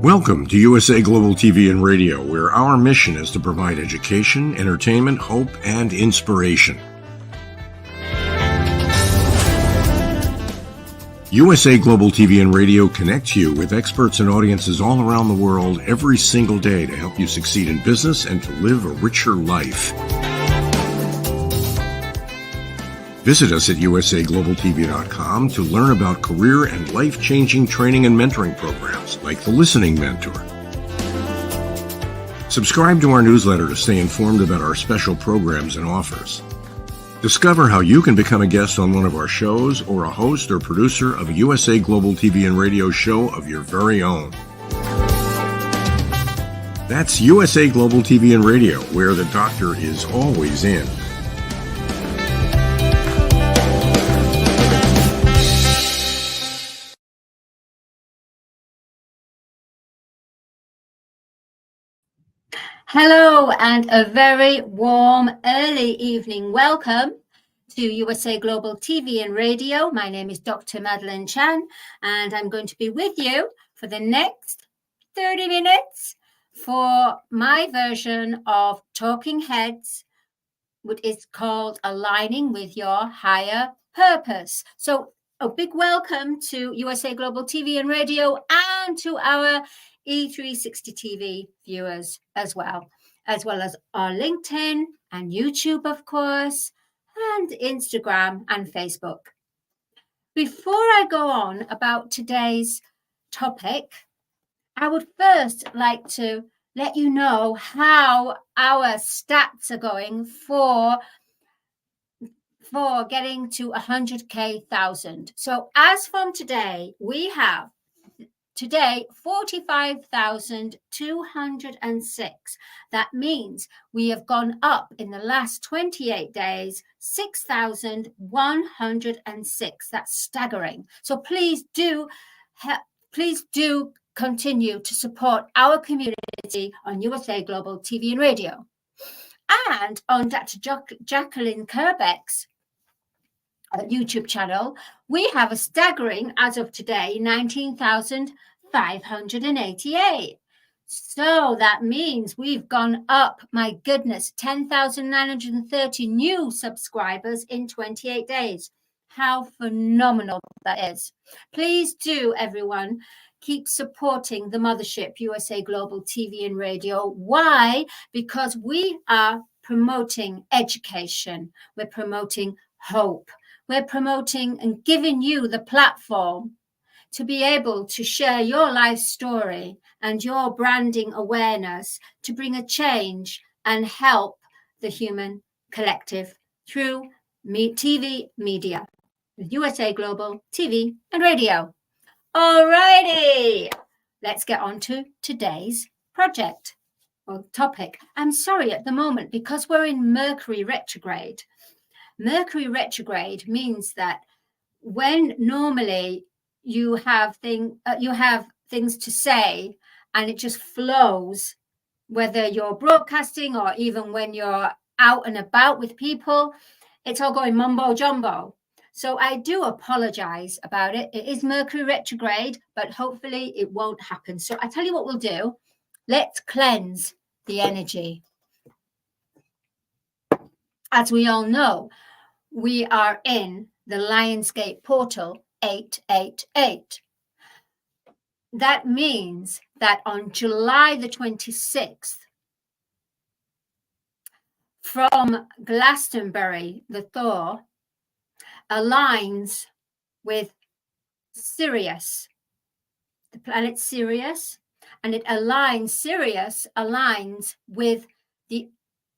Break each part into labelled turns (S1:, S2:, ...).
S1: Welcome to USA Global TV and Radio, where our mission is to provide education, entertainment, hope, and inspiration. USA Global TV and Radio connects you with experts and audiences all around the world every single day to help you succeed in business and to live a richer life. Visit us at usaglobaltv.com to learn about career and life-changing training and mentoring programs like the Listening Mentor. Subscribe to our newsletter to stay informed about our special programs and offers. Discover how you can become a guest on one of our shows or a host or producer of a USA Global TV and Radio show of your very own. That's USA Global TV and Radio, where the doctor is always in.
S2: Hello and a very warm early evening welcome to USA Global TV and Radio. My name is Dr. Madalenechan and I'm going to be with you for the next 30 minutes for my version of Talking Heads, which is called Aligning with Your Higher Purpose. So a big welcome to USA Global TV and Radio and to our E360 TV viewers as well as our LinkedIn and YouTube, of course, and Instagram and Facebook. Before I go on about today's topic, I would first like to let you know how our stats are going for getting to 100,000. So as from today, we have 45,206. That means we have gone up in the last 28 days, 6,106. That's staggering. So please do continue to support our community on USA Global TV and Radio. And on Dr. Jacqueline Kerbeck's YouTube channel, we have a staggering, as of today, 19,588. So that means we've gone up, my goodness, 10,930 new subscribers in 28 days. How phenomenal that is. Please do, everyone, keep supporting the mothership, USA Global TV and Radio. Why? Because we are promoting education. We're promoting hope. We're promoting and giving you the platform to be able to share your life story and your branding awareness to bring a change and help the human collective through TV media with USA Global TV and Radio. All righty, let's get on to today's project or topic. I'm sorry at the moment because we're in Mercury retrograde. Mercury retrograde means that when normally you have things to say and it just flows, whether you're broadcasting or even when you're out and about with people, it's all going mumbo jumbo. So I do apologize about it. It is Mercury retrograde, but hopefully it won't happen. So I tell you what we'll do. Let's cleanse the energy. As we all know, we are in the Lionsgate portal 888. That means that on July the 26th, from Glastonbury, the Thor aligns with Sirius, the planet Sirius, and Sirius aligns with the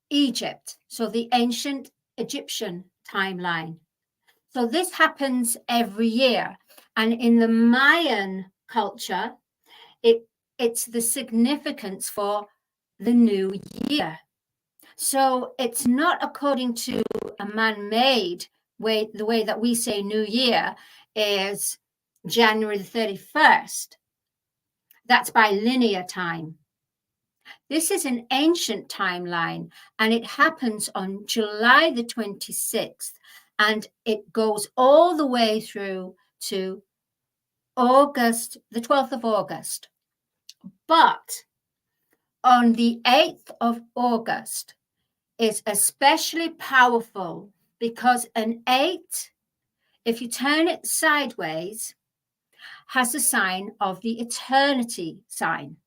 S2: Egypt, so the ancient Egyptian timeline. So this happens every year, and in the Mayan culture, it's the significance for the new year. So it's not according to a man-made way. The way that we say New Year is January the 31st. That's by linear time. This is an ancient timeline, and it happens on July the 26th, and it goes all the way through to August, the 12th of August. But on the 8th of August is especially powerful because an 8, if you turn it sideways, has a sign of the eternity sign.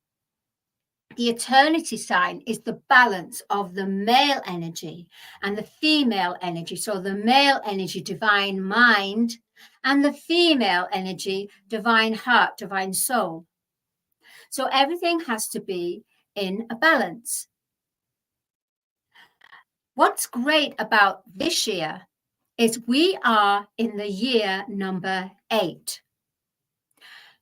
S2: The eternity sign is the balance of the male energy and the female energy. So the male energy, divine mind, and the female energy, divine heart, divine soul. So everything has to be in a balance. What's great about this year is we are in the year number 8.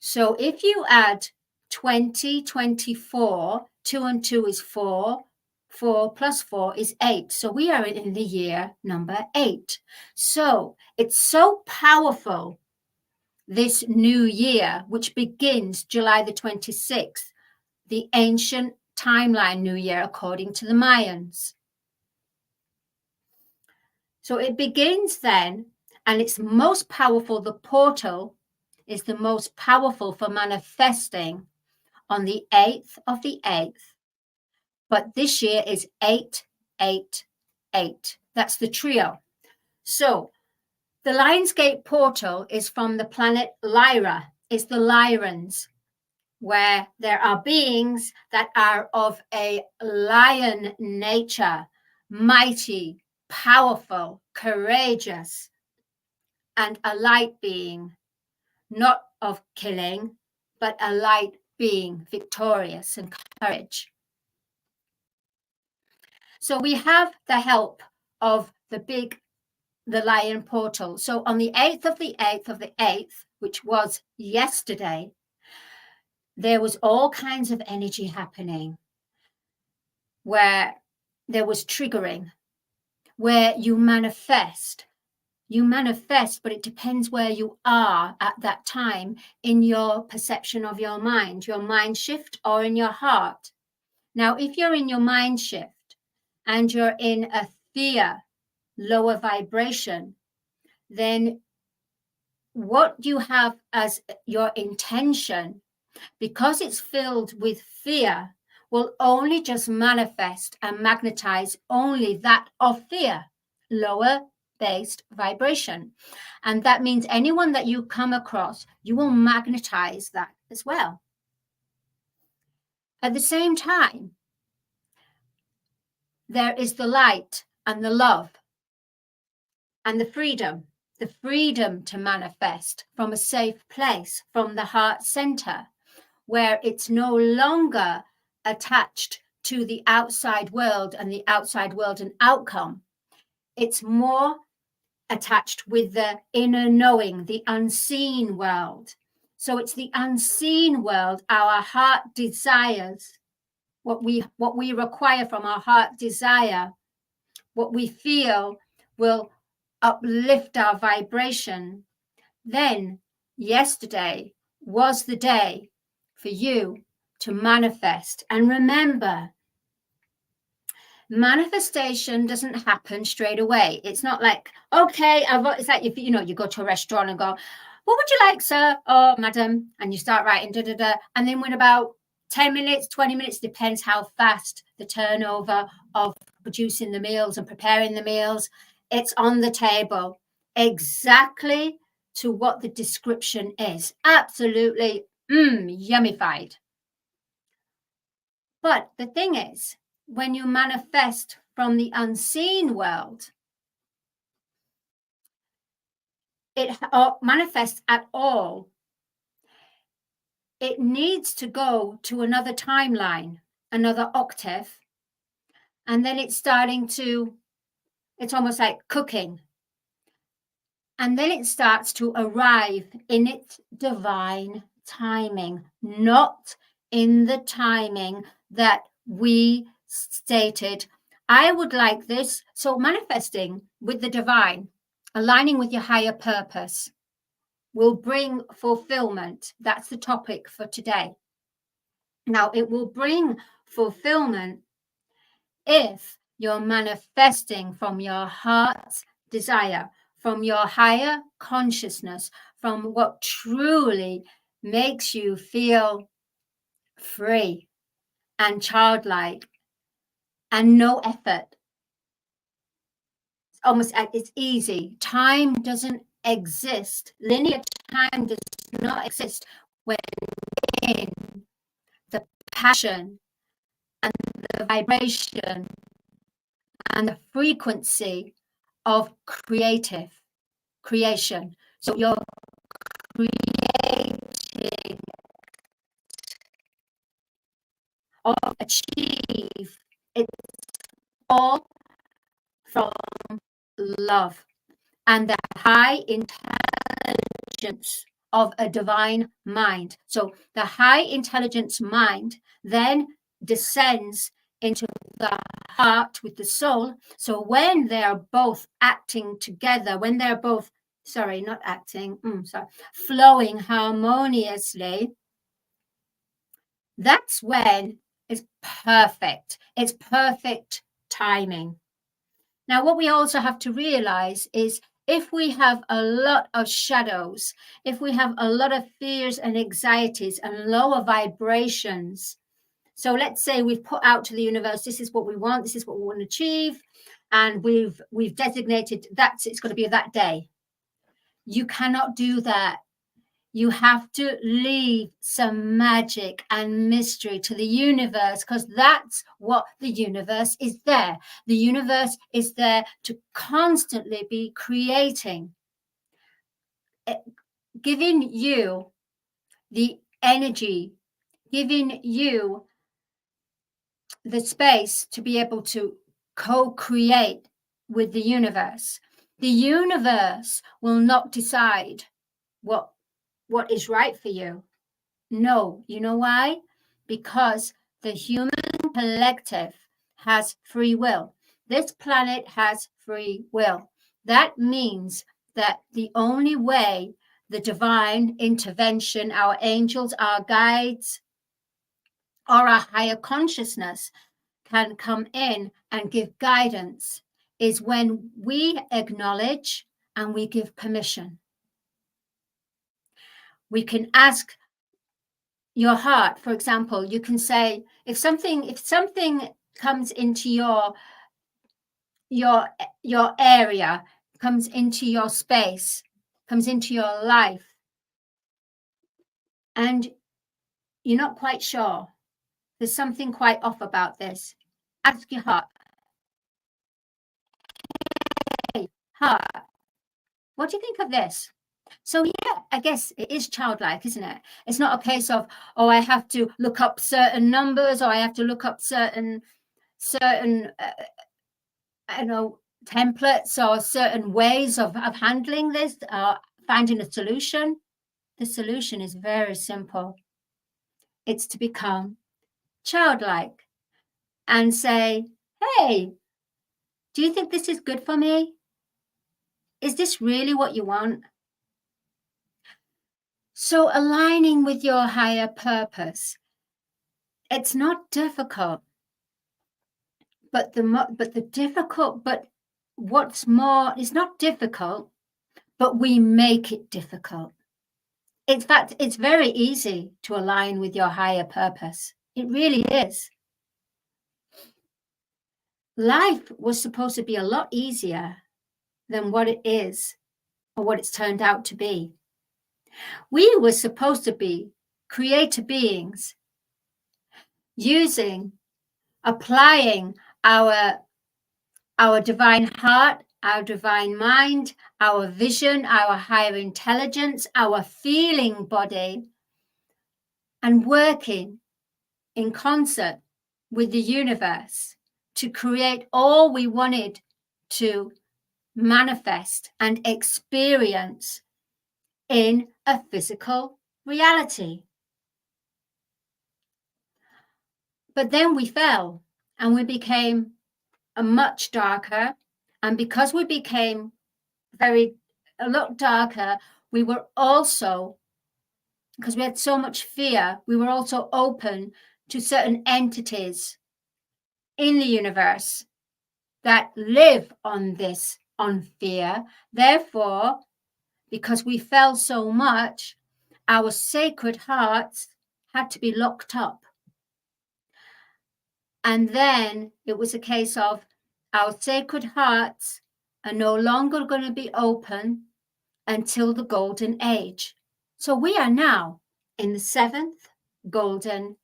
S2: So if you add 2024, 2 and 2 is 4, 4 plus 4 is 8. So we are in the year number 8. So it's so powerful, this new year, which begins July the 26th, the ancient timeline new year according to the Mayans. So it begins then, and it's most powerful. The portal is the most powerful for manifesting on the 8th of the 8th. But this year is 888. That's the trio. So the Lionsgate portal is from the planet Lyra. It's the Lyrans, where there are beings that are of a lion nature, mighty, powerful, courageous, and a light being, not of killing, but a light being, victorious and courage. So we have the help of the lion portal. So on the 8th of the 8th of the 8th, which was yesterday, there was all kinds of energy happening where there was triggering, where you manifest, but it depends where you are at that time in your perception of your mind shift, or in your heart. Now, if you're in your mind shift and you're in a fear, lower vibration, then what you have as your intention, because it's filled with fear, will only just manifest and magnetize only that of fear, lower based vibration. And that means anyone that you come across, you will magnetize that as well. At the same time, there is the light and the love and the freedom to manifest from a safe place, from the heart center, where it's no longer attached to the outside world and an outcome. It's more attached with the inner knowing, the unseen world. So it's the unseen world our heart desires, what we require from our heart desire, what we feel will uplift our vibration. Then yesterday was the day for you to manifest. And remember, manifestation doesn't happen straight away. It's not like, okay, it's like if you go to a restaurant and go, what would you like, sir? Oh, madam. And you start writing, and then when about 10 minutes, 20 minutes, depends how fast the turnover of producing the meals and preparing the meals, it's on the table exactly to what the description is. Absolutely yummified. But the thing is, when you manifest from the unseen world, it manifests at all. It needs to go to another timeline, another octave, and then it's almost like cooking. And then it starts to arrive in its divine timing, not in the timing that we stated. I would like this. So manifesting with the divine, aligning with your higher purpose, will bring fulfillment. That's the topic for today. Now, it will bring fulfillment if you're manifesting from your heart's desire, from your higher consciousness, from what truly makes you feel free and childlike and no effort. It's easy. Time doesn't exist. Linear time does not exist when in the passion and the vibration and the frequency of creation. So you're creating or achieve. It's all from love and the high intelligence of a divine mind. So the high intelligence mind then descends into the heart with the soul. So when they are both acting together, when they're both, flowing harmoniously, that's when it's perfect. It's perfect timing. Now, what we also have to realize is if we have a lot of shadows, if we have a lot of fears and anxieties and lower vibrations, so let's say we've put out to the universe, this is what we want, this is what we want to achieve, and we've designated it's going to be that day. You cannot do that. You have to leave some magic and mystery to the universe, because that's what the universe is there. The universe is there to constantly be creating, giving you the energy, giving you the space to be able to co-create with the universe. The universe will not decide what is right for you. No, you know why? Because the human collective has free will. This planet has free will. That means that the only way the divine intervention, our angels, our guides, or our higher consciousness can come in and give guidance is when we acknowledge and we give permission. We can ask your heart, for example. You can say, if something comes into your area, comes into your space, comes into your life, and you're not quite sure, there's something quite off about this, ask your heart, hey heart, what do you think of this? So yeah, I guess it is childlike, isn't it? It's not a case of, oh, I have to look up certain numbers, or I have to look up certain I know, templates or certain ways of handling this, finding a solution. The solution is very simple. It's to become childlike and say, hey, do you think this is good for me? Is this really what you want? So aligning with your higher purpose, it's not difficult, but what's more, it's not difficult, but we make it difficult. In fact, it's very easy to align with your higher purpose. It really is. Life was supposed to be a lot easier than what it is or what it's turned out to be. We were supposed to be creator beings, applying our divine heart, our divine mind, our vision, our higher intelligence, our feeling body, and working in concert with the universe to create all we wanted to manifest and experience in a physical reality. But then we fell and we became a much darker. And because we became a lot darker, we were also, because we had so much fear, we were also open to certain entities in the universe that live on fear. Therefore, because we fell so much, our sacred hearts had to be locked up. And then it was a case of our sacred hearts are no longer going to be open until the golden age. So we are now in the 7th golden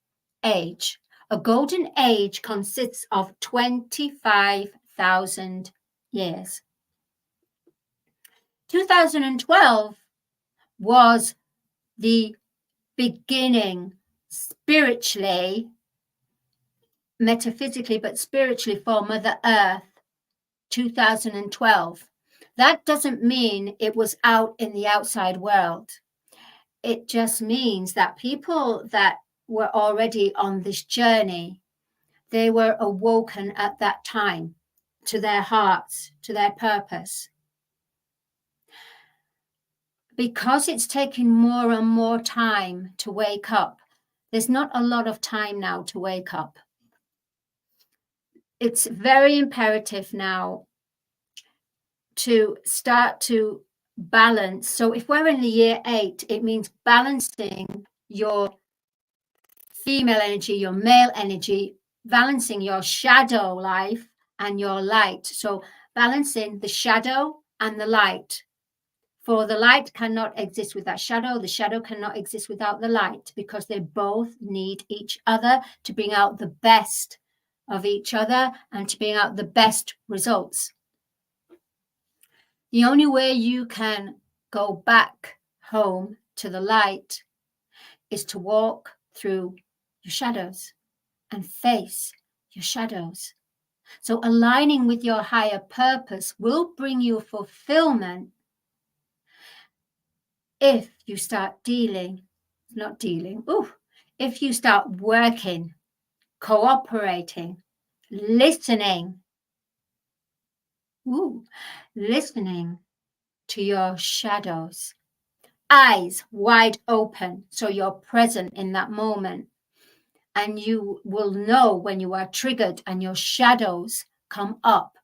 S2: age. A golden age consists of 25,000 years. 2012 was the beginning spiritually, metaphysically, but spiritually for Mother Earth. 2012. That doesn't mean it was out in the outside world. It just means that people that were already on this journey, they were awoken at that time to their hearts, to their purpose. Because it's taking more and more time to wake up, there's not a lot of time now to wake up. It's very imperative now to start to balance. So if we're in the year 8, it means balancing your female energy, your male energy, balancing your shadow life and your light. So balancing the shadow and the light. For the light cannot exist without shadow. The shadow cannot exist without the light, because they both need each other to bring out the best of each other and to bring out the best results. The only way you can go back home to the light is to walk through your shadows and face your shadows. So aligning with your higher purpose will bring you fulfillment if you start if you start working, cooperating, listening to your shadows. Eyes wide open, so you're present in that moment. And you will know when you are triggered and your shadows come up.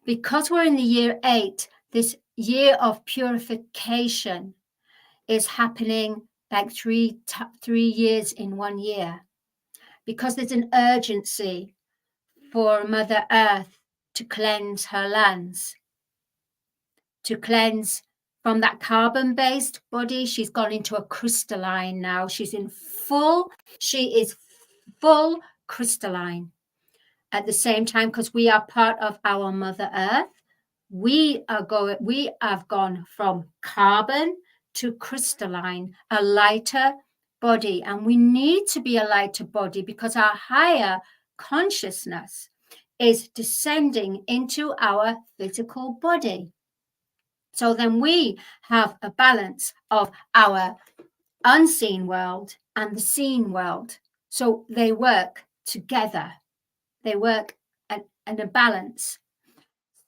S2: Because we're in the year 8, this year of purification is happening like 3 years in 1 year. Because there's an urgency for Mother Earth to cleanse her lands, to cleanse from that carbon-based body. She's gone into a crystalline now. She is full crystalline. At the same time, because we are part of our Mother Earth, we have gone from carbon to crystalline, a lighter body. And we need to be a lighter body because our higher consciousness is descending into our physical body. So then we have a balance of our unseen world and the seen world. So they work together. They work in a balance.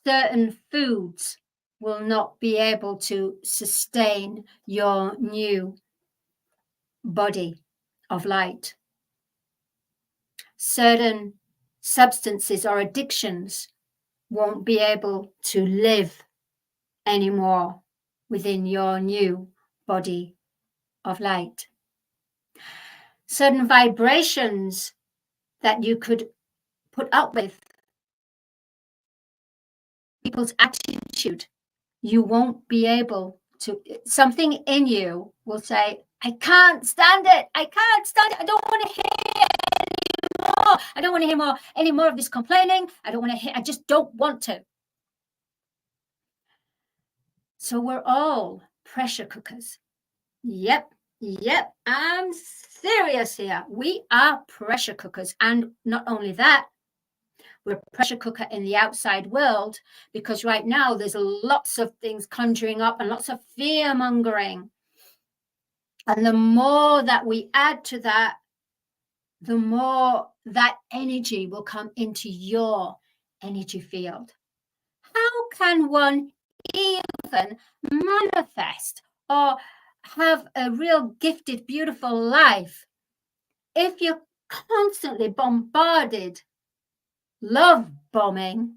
S2: Certain foods will not be able to sustain your new body of light. Certain substances or addictions won't be able to live anymore within your new body of light. Certain vibrations that you could put up with, people's attitude, you won't be able to. Something in you will say, I can't stand it. I can't stand it. I don't want to hear it anymore. I don't want to hear any more of this complaining. I just don't want to. So we're all pressure cookers. Yep, I'm serious here. We are pressure cookers. And not only that, we're a pressure cooker in the outside world, because right now there's lots of things conjuring up and lots of fear mongering. And the more that we add to that, the more that energy will come into your energy field. How can one even manifest or have a real gifted, beautiful life if you're constantly bombarded, love bombing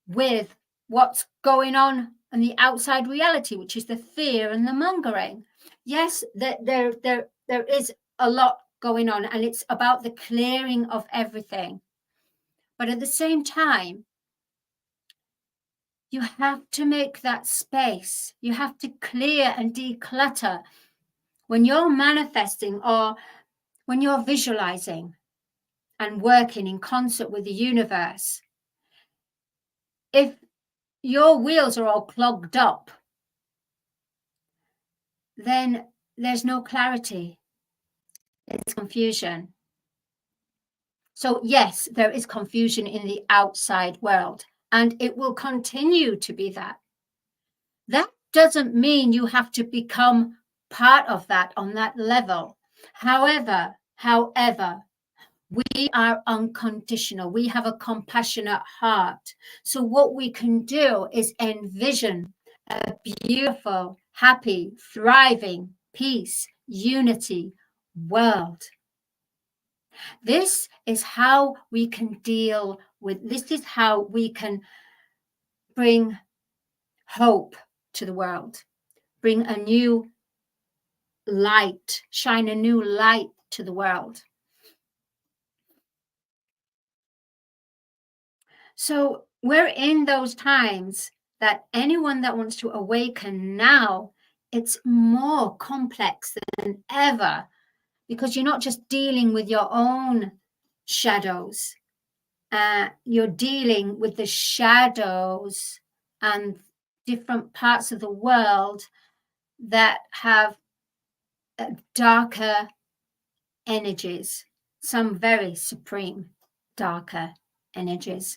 S2: with what's going on in the outside reality, which is the fear and the mongering? Yes, there is a lot going on, and it's about the clearing of everything. But at the same time, you have to make that space. You have to clear and declutter. When you're manifesting or when you're visualizing and working in concert with the universe, if your wheels are all clogged up, then there's no clarity. It's confusion. So yes, there is confusion in the outside world, and it will continue to be that. That doesn't mean you have to become part of that on that level. However, we are unconditional. We have a compassionate heart. So what we can do is envision a beautiful, happy, thriving, peace, unity world. This is how we can deal with, this is how we can bring hope to the world, bring a new light, shine a new light to the world. So we're in those times that anyone that wants to awaken now, it's more complex than ever, because you're not just dealing with your own shadows. You're dealing with the shadows and different parts of the world that have darker energies, some very supreme darker energies.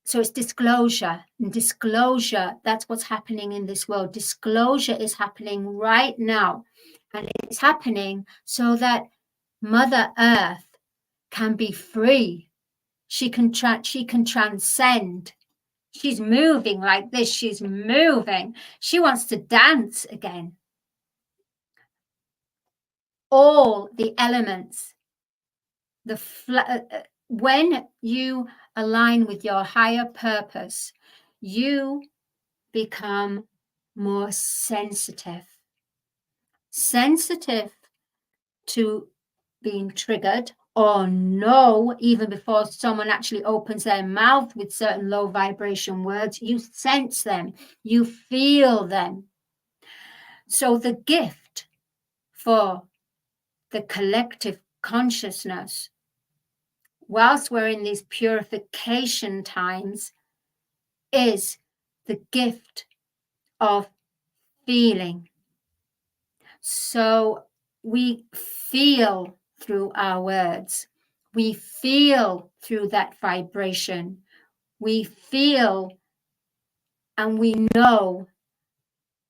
S2: So it's disclosure, and disclosure, that's what's happening in this world. Disclosure is happening right now, and it's happening so that Mother Earth can be free. She can transcend. She's moving like this. She's moving. She wants to dance again. All the elements, when you align with your higher purpose, you become more sensitive to being triggered or no, even before someone actually opens their mouth with certain low vibration words. You sense them, you feel them. So the gift for the collective consciousness, whilst we're in these purification times, is the gift of feeling. So we feel through our words. We feel through that vibration. We feel and we know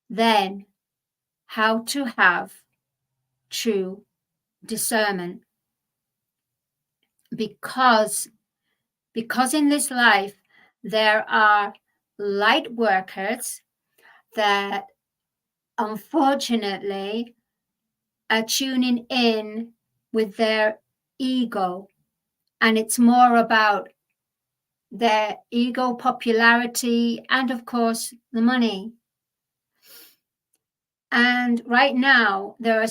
S2: then how to have true discernment. Because in this life, there are light workers that unfortunately are tuning in with their ego, and it's more about their ego, popularity, and of course the money. And right now there are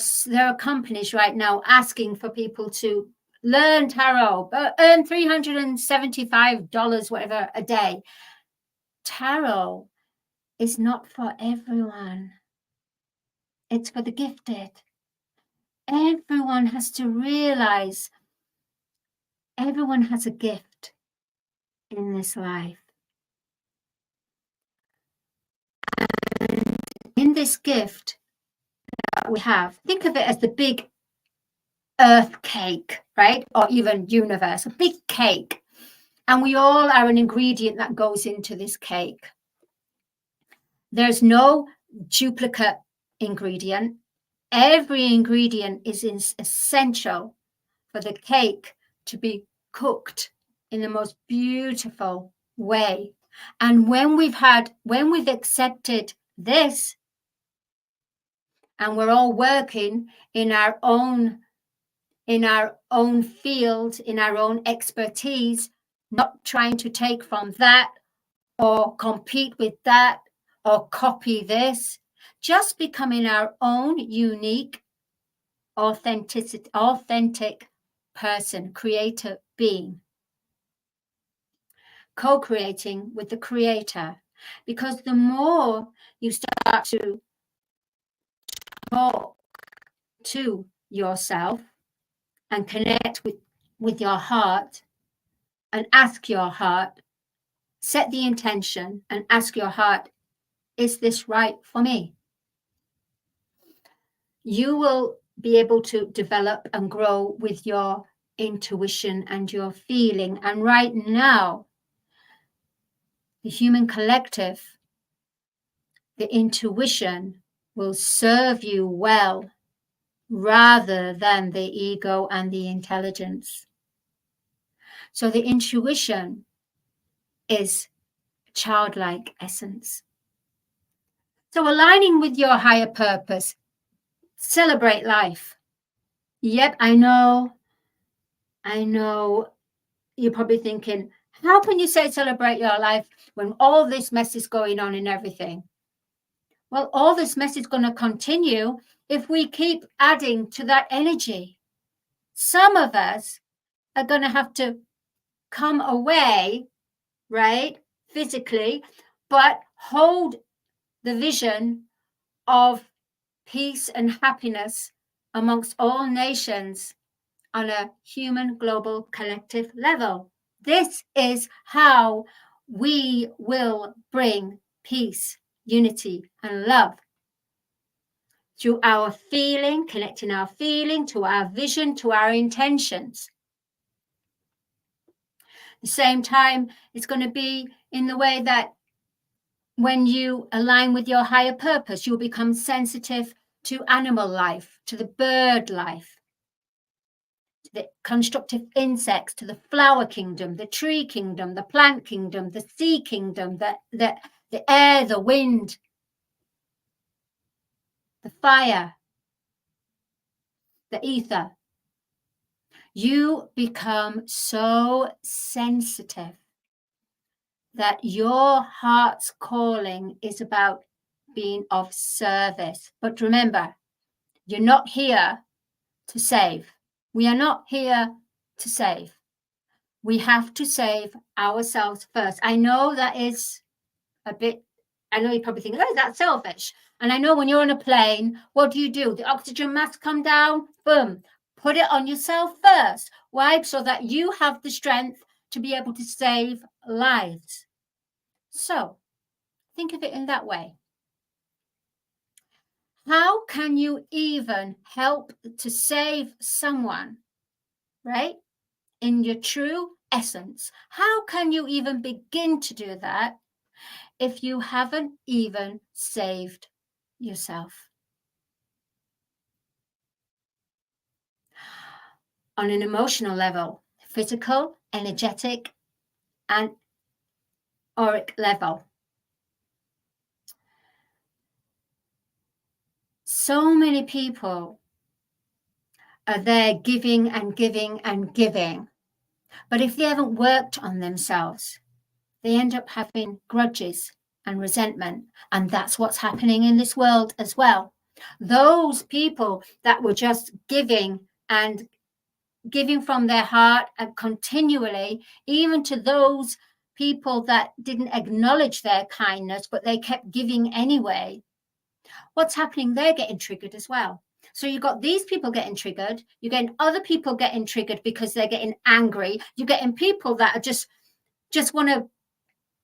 S2: companies right now asking for people to learn tarot, but earn $375 whatever a day. Tarot is not for everyone. It's for the gifted. Everyone has to realize everyone has a gift in this life. And in this gift that we have, think of it as the big earth cake, right? Or even universe, a big cake. And we all are an ingredient that goes into this cake. There's no duplicate ingredient. Every ingredient is essential for the cake to be cooked in the most beautiful way. And when we've accepted this, and we're all working in our own field, in our own expertise, not trying to take from that or compete with that or copy this, just becoming our own unique authentic person, creator being, co-creating with the creator. Because the more you start to talk to yourself and connect with your heart and ask your heart, set the intention and ask your heart, is this right for me? You will be able to develop and grow with your intuition and your feeling. And right now, the human collective, the intuition will serve you well rather than the ego and the intelligence. So the intuition is childlike essence. So aligning with your higher purpose, celebrate life. Yep, I know. You're probably thinking, how can you say celebrate your life when all this mess is going on and everything? Well, all this mess is going to continue if we keep adding to that energy. Some of us are going to have to come away, right, physically, but hold the vision of peace and happiness amongst all nations on a human global collective level. This is how we will bring peace, unity, and love through our feeling, connecting our feeling to our vision, to our intentions. At the same time, it's going to be in the way that when you align with your higher purpose, you'll become sensitive to animal life, to the bird life, to the constructive insects, to the flower kingdom, the tree kingdom, the plant kingdom, the sea kingdom, the air, the wind, the fire, the ether. You become so sensitive that your heart's calling is about being of service. But remember, you're not here to save. We are not here to save. We have to save ourselves first. I know that is a bit, I know you probably think, oh, that's selfish. And I know when you're on a plane, what do? The oxygen mask come down, boom, put it on yourself first. Why? So that you have the strength to be able to save lives. So think of it in that way. How can you even help to save someone, right? In your true essence, how can you even begin to do that if you haven't even saved yourself? On an emotional level, physical, energetic, and auric level. So many people are there giving and giving and giving. But if they haven't worked on themselves, they end up having grudges and resentment. And that's what's happening in this world as well. Those people that were just giving and giving from their heart and continually, even to those people that didn't acknowledge their kindness, but they kept giving anyway, what's happening? They're getting triggered as well. So you've got these people getting triggered, you're getting other people getting triggered because they're getting angry, you're getting people that are just want to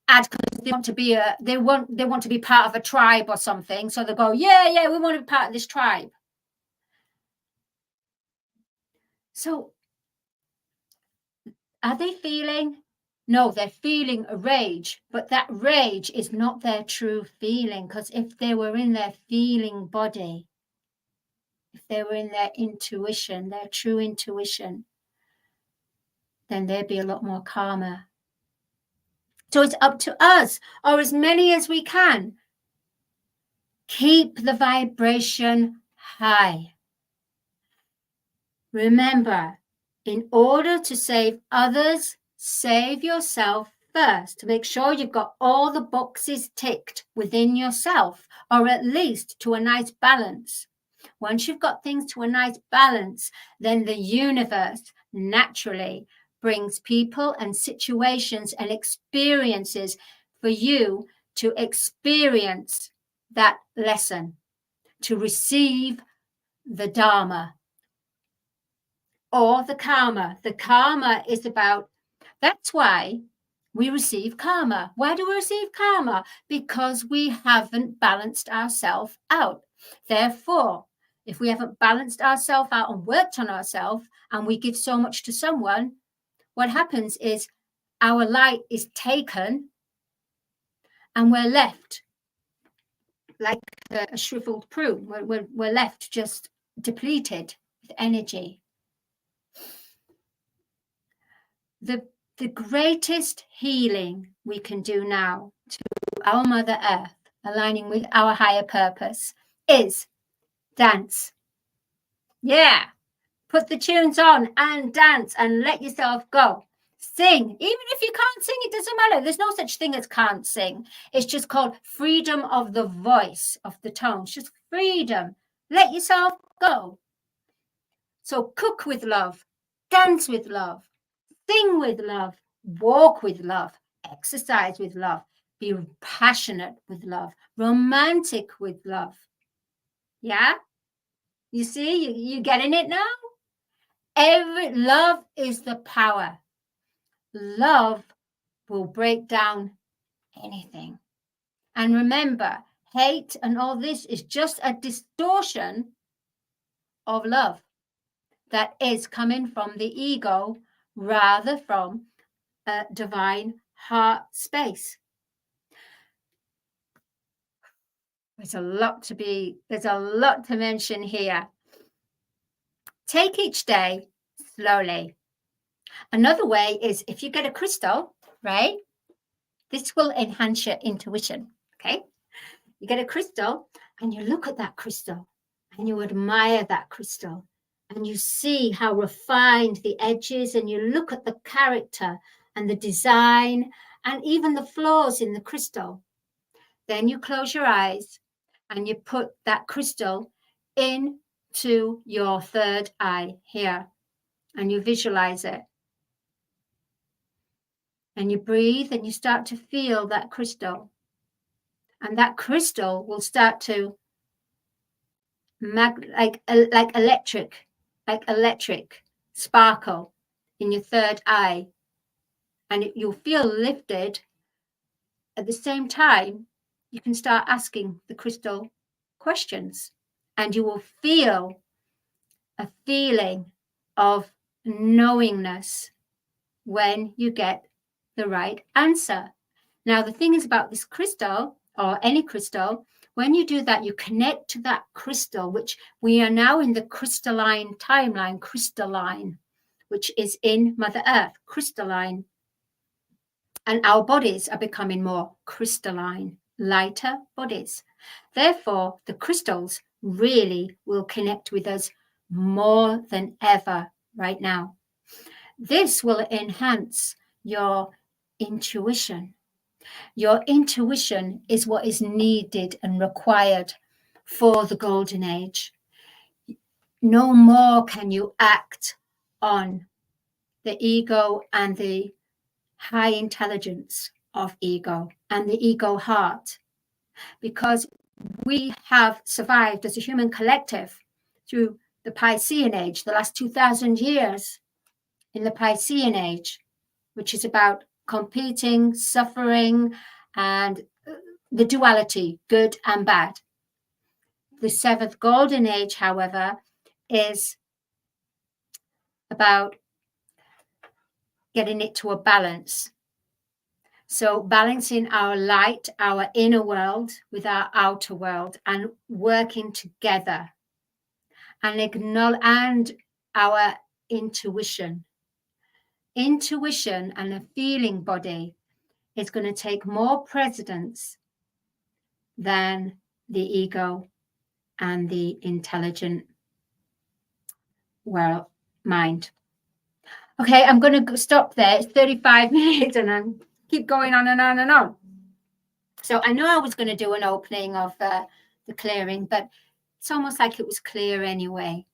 S2: add because they want to be they want to be part of a tribe or something. So they go, yeah, we want to be part of this tribe. So are they feeling? No, they're feeling a rage, but that rage is not their true feeling, because if they were in their feeling body, if they were in their intuition, their true intuition, then they'd be a lot more calmer. So it's up to us, or as many as we can, keep the vibration high. Remember, in order to save others, save yourself first. To make sure you've got all the boxes ticked within yourself, or at least to a nice balance. Once you've got things to a nice balance, then the universe naturally brings people and situations and experiences for you to experience that lesson, to receive the Dharma or the karma. The karma is about, that's why we receive karma. Why do we receive karma? Because we haven't balanced ourselves out. Therefore, if we haven't balanced ourselves out and worked on ourselves, and we give so much to someone, what happens is our light is taken and we're left like a shriveled prune. We're left just depleted with energy. The greatest healing we can do now to our Mother Earth, aligning with our higher purpose, is dance. Yeah, put the tunes on and dance and let yourself go. Sing. Even if you can't sing, it doesn't matter. There's no such thing as can't sing. It's just called freedom of the voice, of the tone. It's just freedom. Let yourself go. So cook with love, dance with love, sing with love, walk with love, exercise with love, be passionate with love, romantic with love. Yeah? You see, you getting it now? Love is the power. Love will break down anything. And remember, hate and all this is just a distortion of love that is coming from the ego rather from a divine heart space. There's a lot to mention here. Take each day slowly. Another way is if you get a crystal, right? This will enhance your intuition, okay? You get a crystal and you look at that crystal and you admire that crystal and you see how refined the edges, and you look at the character and the design and even the flaws in the crystal. Then you close your eyes and you put that crystal into your third eye here and you visualize it. And you breathe and you start to feel that crystal. And that crystal will start to like electric sparkle in your third eye. And you'll feel lifted. At the same time, you can start asking the crystal questions. And you will feel a feeling of knowingness when you get the right answer. Now, the thing is about this crystal, or any crystal, when you do that, you connect to that crystal, which we are now in the crystalline timeline, crystalline, which is in Mother Earth, crystalline. And our bodies are becoming more crystalline, lighter bodies. Therefore, the crystals really will connect with us more than ever right now. This will enhance your intuition. Your intuition is what is needed and required for the golden age. No more can you act on the ego and the high intelligence of ego and the ego heart, because we have survived as a human collective through the Piscean age, the last 2,000 years in the Piscean age, which is about competing, suffering, and the duality, good and bad. The seventh golden age, however, is about getting it to a balance. So balancing our light, our inner world with our outer world, and working together, and our intuition. Intuition and a feeling body is going to take more precedence than the ego and the intelligent mind. Okay, I'm going to stop there. It's 35 minutes and I'm keep going on and on and on. So I know I was going to do an opening of the clearing, but It's almost like it was clear anyway.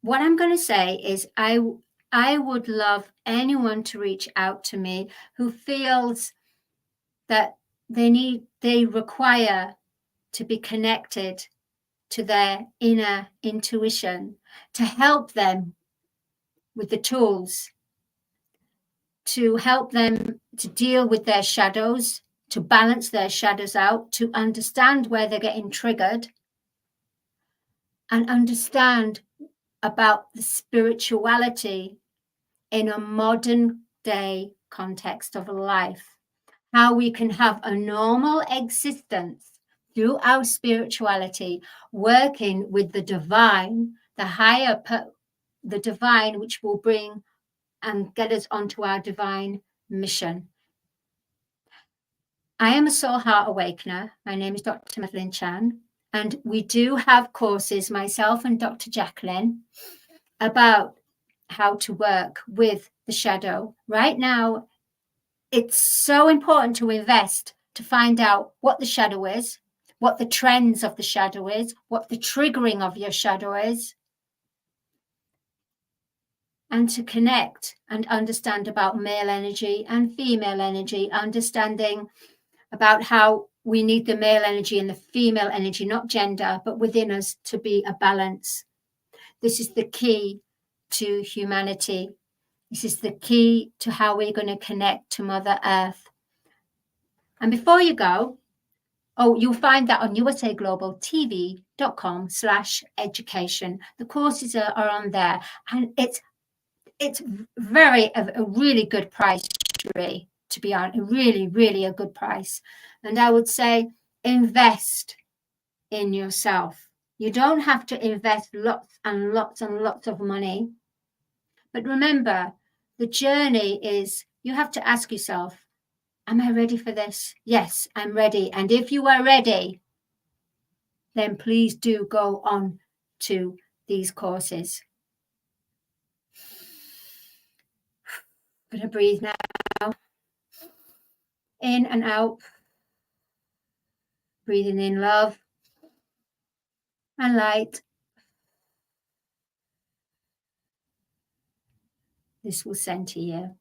S2: What I'm going to say is I would love anyone to reach out to me who feels that they require to be connected to their inner intuition, to help them with the tools, to help them to deal with their shadows, to balance their shadows out, to understand where they're getting triggered, and understand about the spirituality in a modern day context of life. How we can have a normal existence through our spirituality, working with the divine, the divine, which will bring and get us onto our divine mission. I am a Soul Heart Awakener. My name is Dr. Madelenechan, and we do have courses, myself and Dr. Jacqueline, about how to work with the shadow. Right now, it's so important to invest to find out what the shadow is, what the trends of the shadow is, what the triggering of your shadow is, and to connect and understand about male energy and female energy, understanding about how we need the male energy and the female energy, not gender, but within us to be a balance. This is the key to humanity. This is the key to how we're going to connect to Mother Earth. And before you go, you'll find that on usaglobaltv.com/education. The courses are on there, and it's very a really good price, really, to be honest, really a good price. And I would say invest in yourself. You don't have to invest lots and lots and lots of money. But remember, the journey is, you have to ask yourself, am I ready for this? Yes, I'm ready. And if you are ready, then please do go on to these courses. I'm going to breathe now. In and out. Breathing in love and light. This will center you.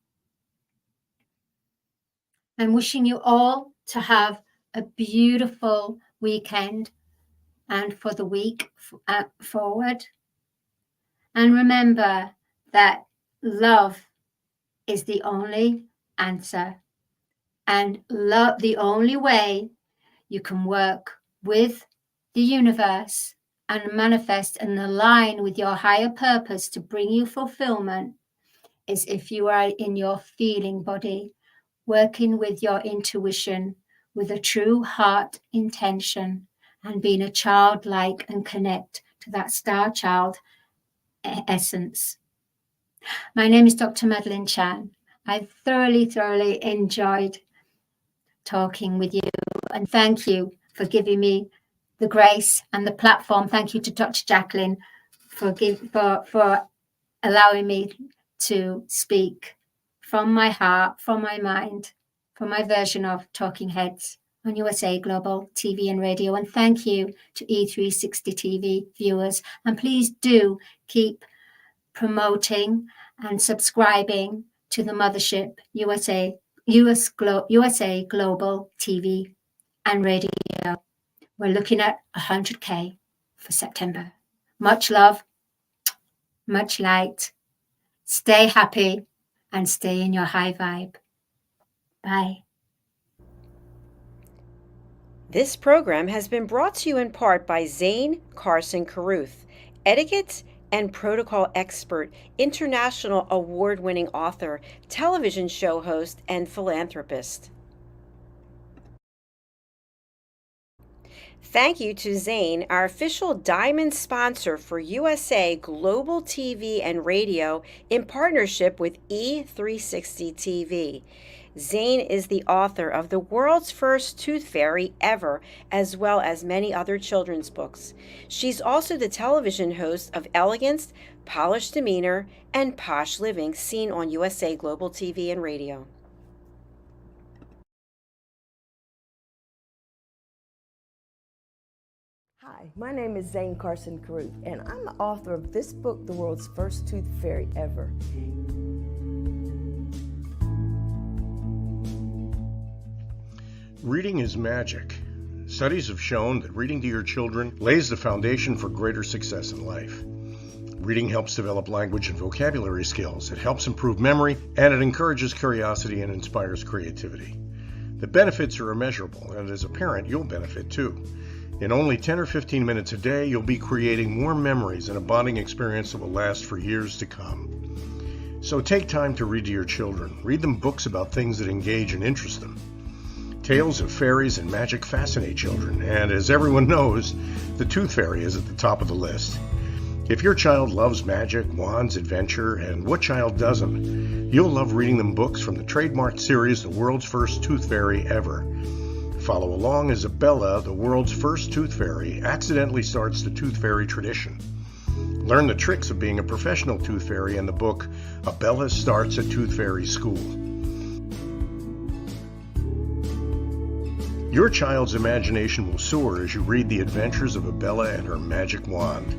S2: I'm wishing you all to have a beautiful weekend and for the week forward. And remember that love is the only answer, and love, the only way you can work with the universe and manifest and align with your higher purpose to bring you fulfillment, is if you are in your feeling body, working with your intuition, with a true heart intention, and being a childlike and connect to that star child essence. My name is Dr. Madelenechan. I thoroughly enjoyed talking with you, and thank you for giving me the grace and the platform. Thank you to Dr. Jacqueline for allowing me to speak from my heart, from my mind, from my version of Talking Heads on USA Global TV and Radio. And thank you to E360 TV viewers. And please do keep promoting and subscribing to the mothership USA Global TV and Radio. We're looking at 100K for September. Much love, much light. Stay happy and stay in your high vibe. Bye.
S3: This program has been brought to you in part by Zane Carson Carruth, etiquette and protocol expert, international award-winning author, television show host, and philanthropist. Thank you to Zane, our official diamond sponsor for USA Global TV and Radio in partnership with E360 TV. Zane is the author of the world's first tooth fairy ever, as well as many other children's books. She's also the television host of Elegance, Polished Demeanor, and Posh Living, seen on USA Global TV and Radio.
S4: Hi, my name is Zane Carson Caruth, and I'm the author of this book, The World's First Tooth Fairy Ever.
S1: Reading is magic. Studies have shown that reading to your children lays the foundation for greater success in life. Reading helps develop language and vocabulary skills. It helps improve memory, and it encourages curiosity and inspires creativity. The benefits are immeasurable, and as a parent, you'll benefit too. In only 10 or 15 minutes a day, you'll be creating more memories and a bonding experience that will last for years to come. So take time to read to your children. Read them books about things that engage and interest them. Tales of fairies and magic fascinate children, and as everyone knows, the Tooth Fairy is at the top of the list. If your child loves magic, wands, adventure, and what child doesn't, you'll love reading them books from the trademarked series, The World's First Tooth Fairy Ever. Follow along as Bella, the world's first tooth fairy, accidentally starts the tooth fairy tradition. Learn the tricks of being a professional tooth fairy in the book, Bella Starts a Tooth Fairy School. Your child's imagination will soar as you read the adventures of Bella and her magic wand.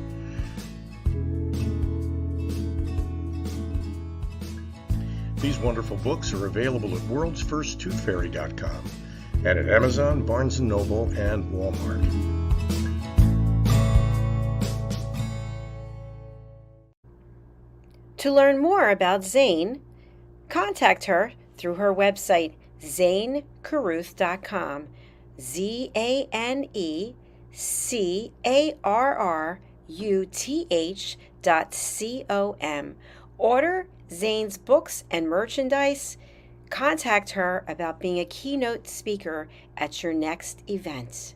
S1: These wonderful books are available at worldsfirsttoothfairy.com and at Amazon, Barnes & Noble, and Walmart.
S3: To learn more about Zane, contact her through her website, zanecaruth.com, ZANECARRUTH.com. Order Zane's books and merchandise. Contact her about being a keynote speaker at your next event.